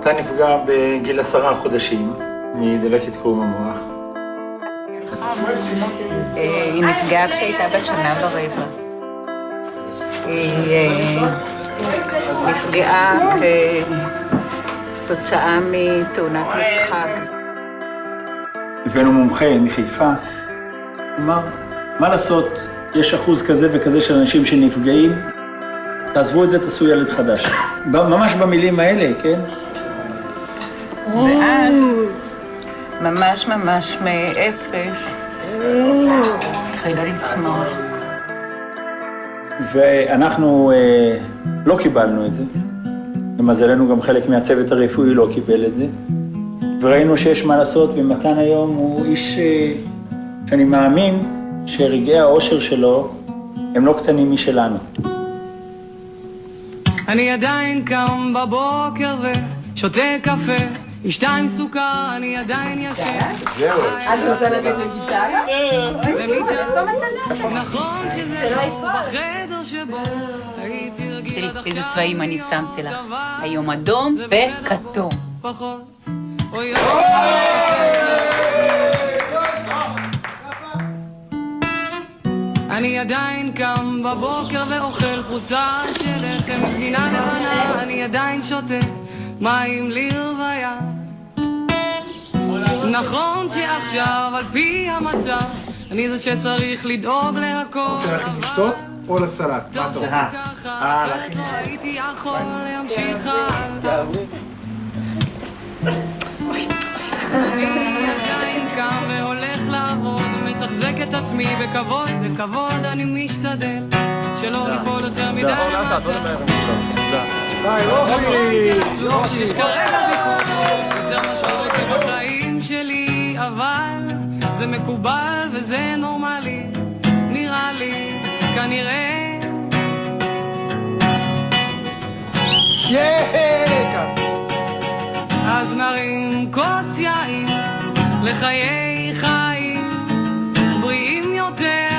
אתה נפגע בגיל 10 חודשים מדלקת קרום המוח. היא נפגעה כשהייתה בת 1.25 שנה. היא נפגעה כתוצאה מתאונת משחק. הבאנו מומחה מחיפה, אמר, מה לעשות, יש אחוז כזה וכזה של אנשים שנפגעים, תעזבו את זה, תעשו ילד חדש. ממש במילים האלה, כן? ואז, ממש מאפס, התחילה לצמוח. ואנחנו לא קיבלנו את זה. למזלנו גם חלק מהצוות הרפואי לא קיבל את זה. וראינו שיש מה לעשות, ומתן היום הוא איש שאני מאמין שרגעי האושר שלו הם לא קטנים משלנו. אני עדיין קם בבוקר ושותה קפה עם 2 סוכר, אני עדיין ישן. זהו. את רוצה לתת לגישה? נכון שזה לא בחדר שבו הייתי רגילה דחשה. איזה צבעים אני שמתי לך. היום אדום וכתום. פחות. אני עדיין קם בבוקר ואוכל פרוסה של לחם גבינה לבנה, אני עדיין שותה מים לרוויה. נכון שעכשיו על פי המצב אני זה שצריך לדאוג להכל. רוצה להכין לשתות או לסלט? מה אתה רוצה? להכין. לא הייתי יכול להמשיך הלאה. אני עדיין קם והולך לעבוד ומתחזק את עצמי בכבוד אני משתדל שלא ליפול יותר מדי למטה. ביי, אוכלי! לא שיש כרגע ביקוש יותר משמעות בחיים שלי, אבל זה מקובל וזה נורמלי, נראה לי, כנראה. אז נרים כוס יין לחיי חיים בריאים יותר.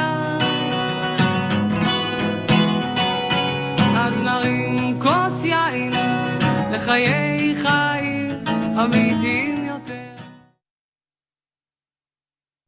אז נרים כוס יין לחיי חיים אמיתיים